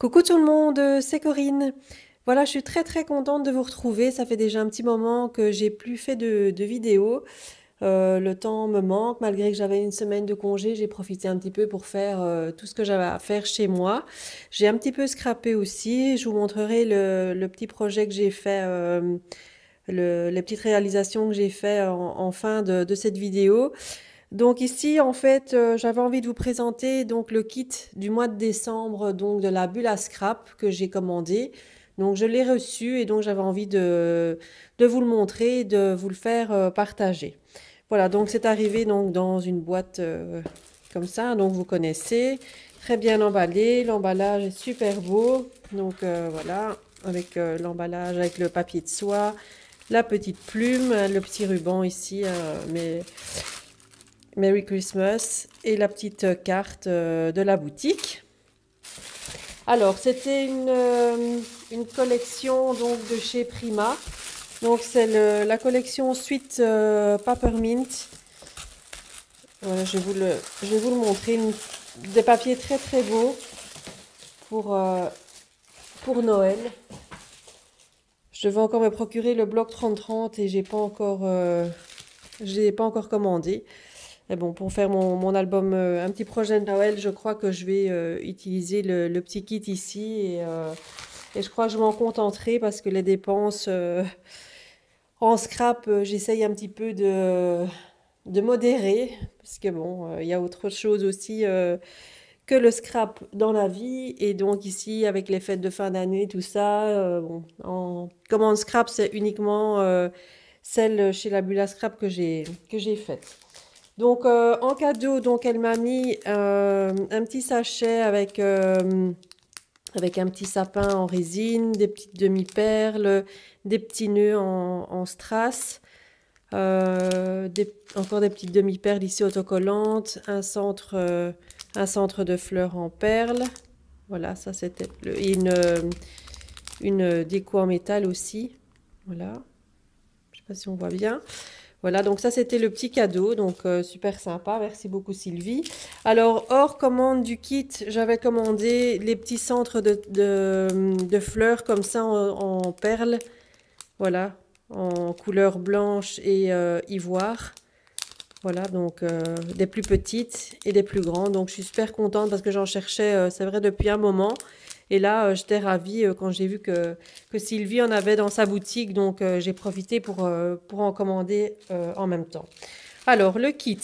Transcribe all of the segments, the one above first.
Coucou tout le monde, c'est Corinne. Voilà, je suis très contente de vous retrouver. Ça fait déjà un petit moment que j'ai plus fait de vidéos. Le temps me manque, malgré que j'avais une semaine de congé, j'ai profité un petit peu pour faire tout ce que j'avais à faire chez moi. J'ai un petit peu scrappé aussi. Je vous montrerai le petit projet que j'ai fait, les petites réalisations que j'ai fait en fin de cette vidéo. Donc ici, en fait, j'avais envie de vous présenter donc le kit du mois de décembre, donc de la bulle à scrap que j'ai commandé. Donc je l'ai reçu et donc j'avais envie de vous le montrer, et de vous le faire partager. Voilà, donc c'est arrivé donc dans une boîte comme ça, donc vous connaissez, très bien emballé. L'emballage est super beau, donc voilà, avec l'emballage, avec le papier de soie, la petite plume, le petit ruban ici, mais Merry Christmas et la petite carte de la boutique. Alors, c'était une collection donc de chez Prima. Donc, c'est la collection Sweet Peppermint. Voilà, je vais vous le montrer. Des papiers très beaux pour, euh, pour Noël. Je devais encore me procurer le bloc 30-30 et j'ai pas encore commandé. Et bon, pour faire mon album, un petit projet de Noël, je crois que je vais utiliser le petit kit ici et je crois que je m'en contenterai parce que les dépenses en scrap, j'essaye un petit peu de modérer parce que bon, il y a autre chose aussi que le scrap dans la vie et donc ici avec les fêtes de fin d'année, tout ça, bon, en commande scrap, c'est uniquement celle chez la Bula Scrap que j'ai faite. Donc, en cadeau, donc elle m'a mis un petit sachet avec un petit sapin en résine, des petites demi-perles, des petits nœuds en strass, encore des petites demi-perles ici autocollantes, un centre de fleurs en perles. Voilà, ça c'était une déco en métal aussi. Voilà, je ne sais pas si on voit bien. Voilà, donc ça c'était le petit cadeau, donc super sympa, merci beaucoup Sylvie. Alors, hors commande du kit, j'avais commandé les petits centres de fleurs comme ça en perles, voilà, en couleur blanche et ivoire. Voilà, donc des plus petites et des plus grandes. Donc je suis super contente parce que j'en cherchais, c'est vrai, depuis un moment. Et là, j'étais ravie quand j'ai vu que Sylvie en avait dans sa boutique. Donc j'ai profité pour en commander en même temps. Alors, le kit.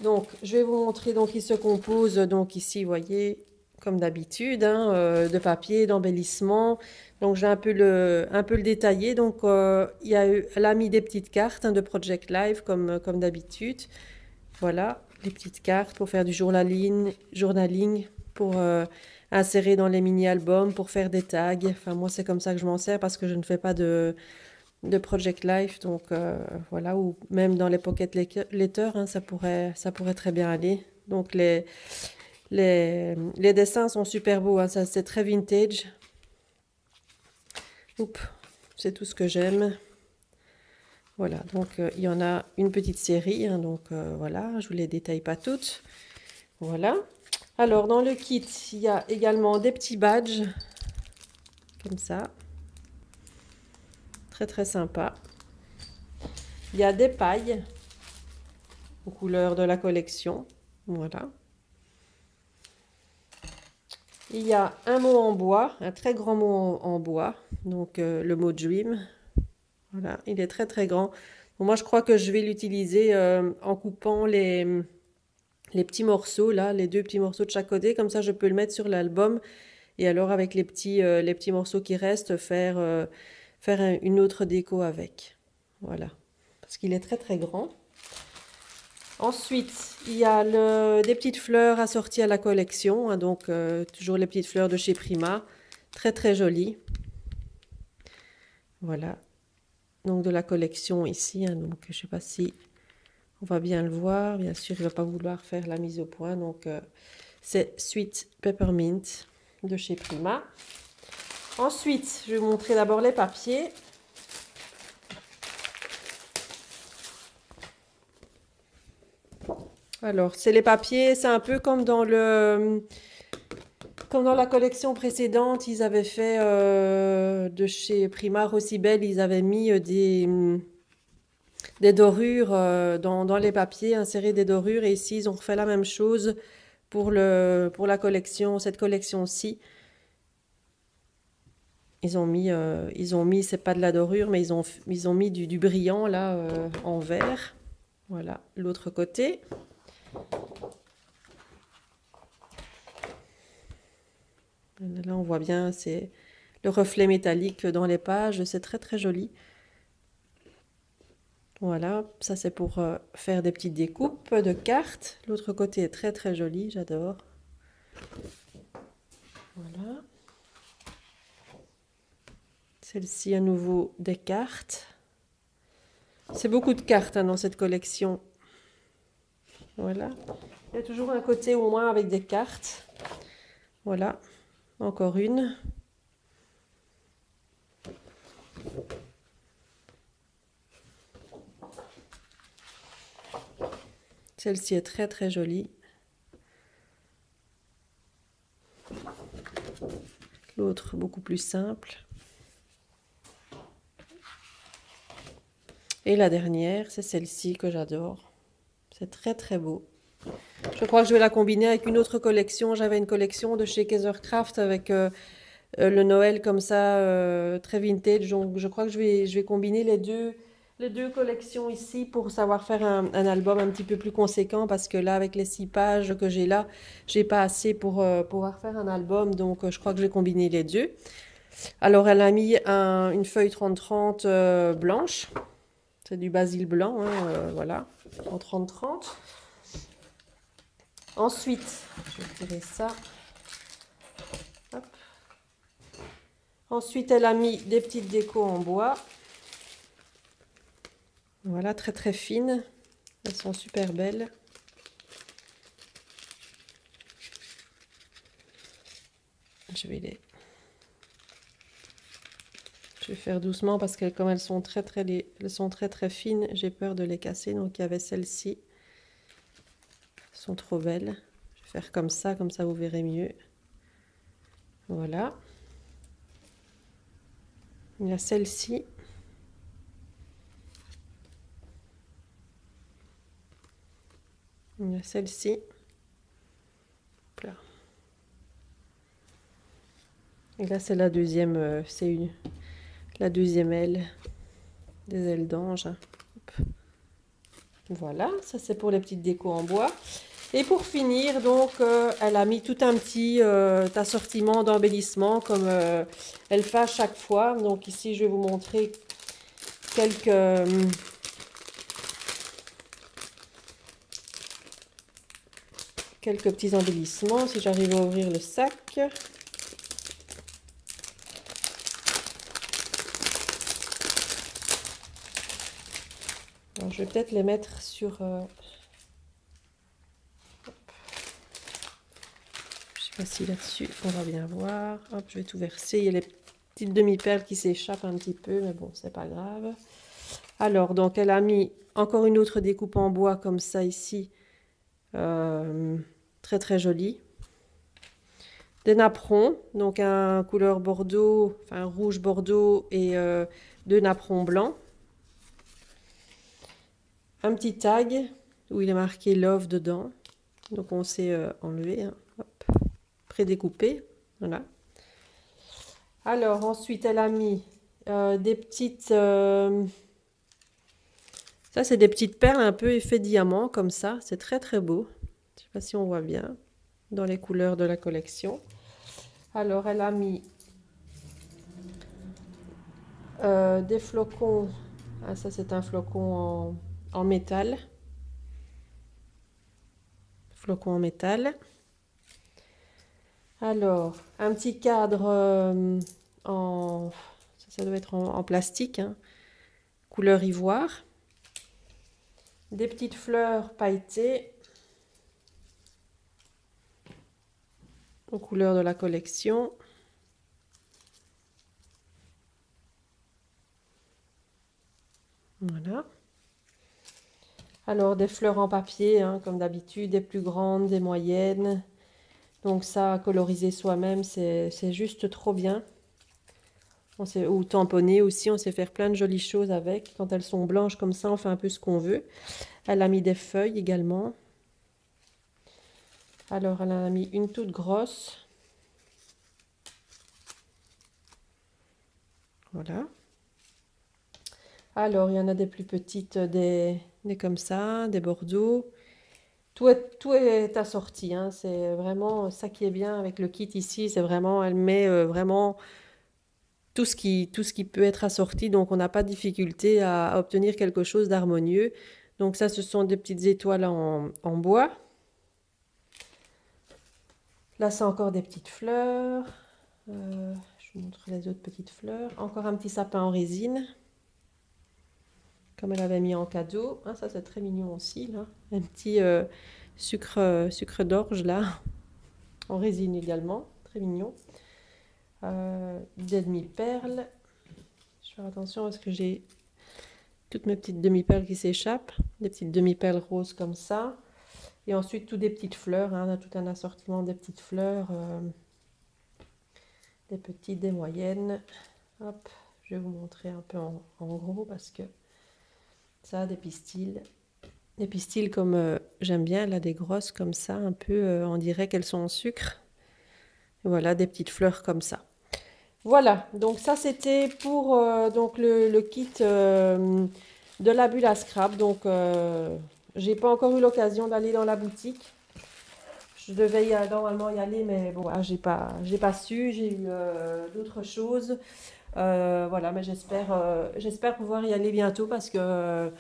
Donc, je vais vous montrer. Donc, il se compose, donc ici, vous voyez, comme d'habitude, hein, de papier, d'embellissement. Donc, j'ai un peu le détaillé. Donc, elle a mis des petites cartes hein, de Project Live, comme d'habitude. Voilà, les petites cartes pour faire du journaling pour insérer dans les mini-albums, pour faire des tags. Enfin, moi, c'est comme ça que je m'en sers parce que je ne fais pas de Project Life, donc voilà, ou même dans les pocket letters, hein, ça pourrait très bien aller. Donc les dessins sont super beaux, hein, ça c'est très vintage. Oups, c'est tout ce que j'aime. Voilà, donc il y en a une petite série, hein, donc voilà, je vous les détaille pas toutes. Voilà. Alors dans le kit, il y a également des petits badges, comme ça, très sympa. Il y a des pailles aux couleurs de la collection, voilà. Il y a un mot en bois, un très grand mot en bois, donc le mot Dream. Voilà, il est très grand. Bon, moi, je crois que je vais l'utiliser en coupant les petits morceaux, là, les deux petits morceaux de chaque côté. Comme ça, je peux le mettre sur l'album. Et alors, avec les petits morceaux qui restent, faire une autre déco avec. Voilà, parce qu'il est très grand. Ensuite, il y a des petites fleurs assorties à la collection, hein, donc toujours les petites fleurs de chez Prima, très jolies. Voilà, donc de la collection ici, hein, donc je ne sais pas si on va bien le voir, bien sûr il ne va pas vouloir faire la mise au point, donc c'est Sweet Peppermint de chez Prima. Ensuite, je vais vous montrer d'abord les papiers. Alors, c'est les papiers, c'est un peu comme dans Comme dans la collection précédente, ils avaient fait de chez Primar aussi belle, ils avaient mis des dorures dans les papiers, inséré des dorures. Et ici, ils ont refait la même chose pour la collection, cette collection-ci. Ils ont mis, c'est pas de la dorure, mais ils ont mis du brillant là en vert. Voilà, l'autre côté. Là, on voit bien, c'est le reflet métallique dans les pages. C'est très très joli. Voilà, ça c'est pour faire des petites découpes de cartes. L'autre côté est très très joli, j'adore. Voilà. Celle-ci à nouveau des cartes. C'est beaucoup de cartes hein, dans cette collection. Voilà. Il y a toujours un côté au moins avec des cartes. Voilà, encore une. Celle-ci est très très jolie. L'autre beaucoup plus simple. Et la dernière, c'est celle-ci que j'adore. C'est très très beau. Je crois que je vais la combiner avec une autre collection. J'avais une collection de chez Kaisercraft avec le Noël comme ça, très vintage. Donc je crois que je vais combiner les deux collections ici pour savoir faire un album un petit peu plus conséquent parce que là, avec les 6 pages que j'ai là, j'ai pas assez pour pouvoir faire un album. Donc je crois que je vais combiner les deux. Alors elle a mis une feuille 30-30 blanche. C'est du basil blanc, hein, voilà, en 30-30. Ensuite, je vais tirer ça. Hop. Ensuite, elle a mis des petites décos en bois. Voilà, très très fines. Elles sont super belles. Je vais faire doucement parce que comme elles sont très très fines, j'ai peur de les casser. Donc il y avait celles-ci. Elles sont trop belles. Je vais faire comme ça vous verrez mieux. Voilà. Il y a celle-ci. Il y a celle-ci. Et là, c'est la deuxième, la deuxième aile, des ailes d'ange. Voilà, ça c'est pour les petites décos en bois. Et pour finir, donc, elle a mis tout un petit assortiment d'embellissement comme elle fait à chaque fois. Donc ici, je vais vous montrer quelques petits embellissements. Si j'arrive à ouvrir le sac. Alors, je vais peut-être les mettre sur... je sais pas si là-dessus, on va bien voir. Hop, je vais tout verser. Il y a les petites demi-perles qui s'échappent un petit peu, mais bon, c'est pas grave. Alors, donc, elle a mis encore une autre découpe en bois comme ça ici. Très, très jolie. Des napperons, donc un couleur bordeaux, enfin rouge bordeaux et deux napperons blancs. Un petit tag où il est marqué Love dedans. Donc on s'est enlevé, hein. Hop. Prédécoupé. Voilà. Alors ensuite elle a mis des petites... ça c'est des petites perles un peu effet diamant comme ça. C'est très très beau. Je ne sais pas si on voit bien dans les couleurs de la collection. Alors elle a mis des flocons. Ah, ça c'est un flocon en métal. Flocon en métal. Alors, un petit cadre ça doit être en plastique, hein, couleur ivoire. Des petites fleurs pailletées aux couleurs de la collection. Voilà. Alors, des fleurs en papier, hein, comme d'habitude, des plus grandes, des moyennes. Donc ça, coloriser soi-même, c'est juste trop bien. Ou tamponner aussi, on sait faire plein de jolies choses avec. Quand elles sont blanches comme ça, on fait un peu ce qu'on veut. Elle a mis des feuilles également. Alors, elle en a mis une toute grosse. Voilà. Alors, il y en a des plus petites, des comme ça, des bordeaux. Tout est assorti, hein. C'est vraiment ça qui est bien avec le kit ici. C'est vraiment, elle met vraiment tout ce qui peut être assorti. Donc, on n'a pas de difficulté à obtenir quelque chose d'harmonieux. Donc, ça, ce sont des petites étoiles en bois. Là, c'est encore des petites fleurs. Je vous montre les autres petites fleurs. Encore un petit sapin en résine. Comme elle avait mis en cadeau. Ah, ça, c'est très mignon aussi, là. Un petit sucre d'orge, là. En résine également. Très mignon. Des demi-perles. Je vais faire attention parce que j'ai toutes mes petites demi-perles qui s'échappent. Des petites demi-perles roses comme ça. Et ensuite, tout des petites fleurs. Hein. On a tout un assortiment des petites fleurs. Des petites, des moyennes. Hop, je vais vous montrer un peu en gros parce que ça, des pistils. Des pistils comme j'aime bien, elle a des grosses comme ça, un peu, on dirait qu'elles sont en sucre. Et voilà, des petites fleurs comme ça. Voilà, donc ça c'était pour donc le kit de la bulle à scrap. Donc j'ai pas encore eu l'occasion d'aller dans la boutique. Je devais normalement y aller, mais bon, voilà, j'ai pas su, j'ai eu d'autres choses. Voilà, mais j'espère pouvoir y aller bientôt parce que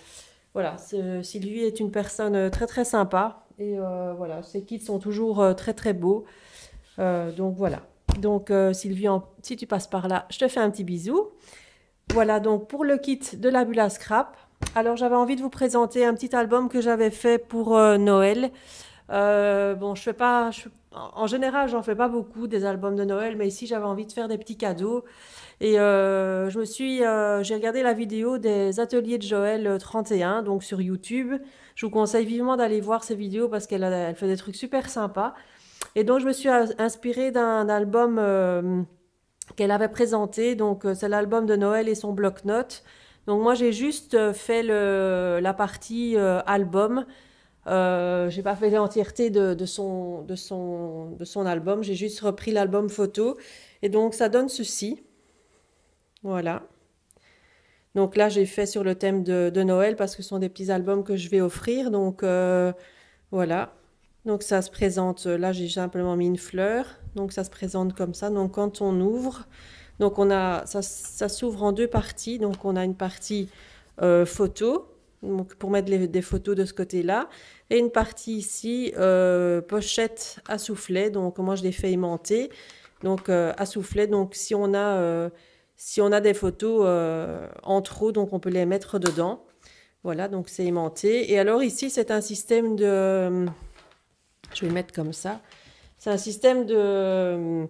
voilà, Sylvie est une personne très très sympa et voilà, ses kits sont toujours très très beaux. Donc voilà. Donc Sylvie, si tu passes par là, je te fais un petit bisou. Voilà donc pour le kit de la bulle à scrap. Alors j'avais envie de vous présenter un petit album que j'avais fait pour Noël. Bon, en général, j'en fais pas beaucoup des albums de Noël, mais ici j'avais envie de faire des petits cadeaux. Et j'ai regardé la vidéo des ateliers de Joël 31, donc sur YouTube. Je vous conseille vivement d'aller voir ces vidéos parce elle fait des trucs super sympas. Et donc, je me suis inspirée d'un album qu'elle avait présenté. Donc, c'est l'album de Noël et son bloc-notes. Donc, moi, j'ai juste fait la partie album. J'ai pas fait l'entièreté de son album. J'ai juste repris l'album photo. Et donc, ça donne ceci. Voilà. Donc là, j'ai fait sur le thème de Noël parce que ce sont des petits albums que je vais offrir. Donc voilà. Donc ça se présente, là j'ai simplement mis une fleur. Donc ça se présente comme ça. Donc quand on ouvre, donc ça s'ouvre en deux parties. Donc on a une partie photo, donc pour mettre des photos de ce côté-là. Et une partie ici, pochette à soufflet. Donc moi je l'ai fait aimanter. Donc à soufflet. Donc si on a des photos en trop, donc on peut les mettre dedans. Voilà, donc c'est aimanté. Et alors ici, c'est un système de... Je vais le mettre comme ça. C'est un système de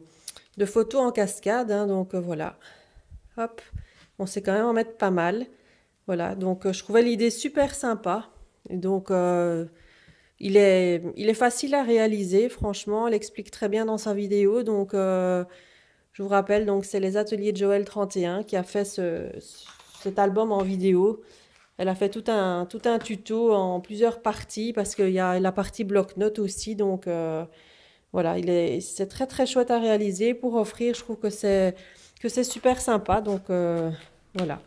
photos en cascade. Hein, donc voilà. Hop. On sait quand même en mettre pas mal. Voilà, donc je trouvais l'idée super sympa. Et donc il est facile à réaliser, franchement. Elle explique très bien dans sa vidéo. Donc je vous rappelle, donc c'est les ateliers de Joël 31 qui a fait cet album en vidéo. Elle a fait tout un tuto en plusieurs parties parce qu'il y a la partie bloc-notes aussi. Donc voilà, c'est très très chouette à réaliser pour offrir. Je trouve que c'est super sympa. Donc voilà,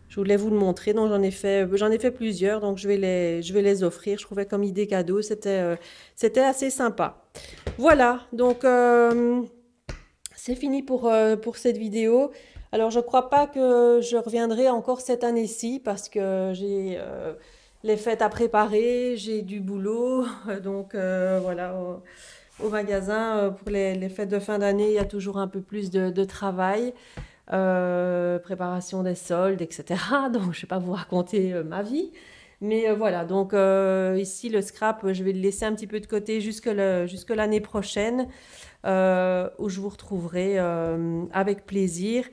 je voulais vous le montrer. Donc j'en ai fait plusieurs. Donc je vais les offrir. Je trouvais comme idée cadeau, c'était assez sympa. Voilà, donc c'est fini pour cette vidéo. Alors, je ne crois pas que je reviendrai encore cette année-ci parce que j'ai les fêtes à préparer, j'ai du boulot. Donc, voilà, au magasin, pour les fêtes de fin d'année, il y a toujours un peu plus de travail. Préparation des soldes, etc. Donc, je ne vais pas vous raconter ma vie. Mais voilà, donc ici, le scrap, je vais le laisser un petit peu de côté jusque l'année prochaine. Où je vous retrouverai avec plaisir.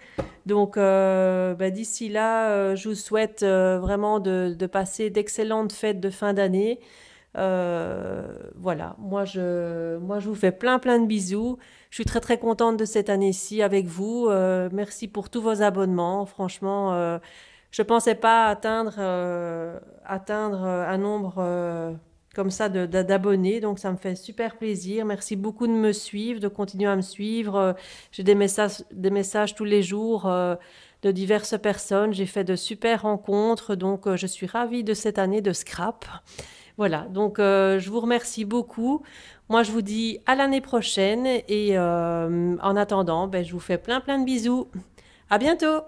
Donc d'ici là, je vous souhaite vraiment de passer d'excellentes fêtes de fin d'année. Voilà, moi, je vous fais plein, plein de bisous. Je suis très, très contente de cette année-ci avec vous. Merci pour tous vos abonnements. Franchement, je ne pensais pas atteindre un nombre comme ça d'abonnés. Donc, ça me fait super plaisir. Merci beaucoup de me suivre, de continuer à me suivre. J'ai des messages tous les jours de diverses personnes. J'ai fait de super rencontres. Donc, je suis ravie de cette année de Scrap. Voilà, donc je vous remercie beaucoup. Moi, je vous dis à l'année prochaine et en attendant, ben, je vous fais plein plein de bisous. À bientôt!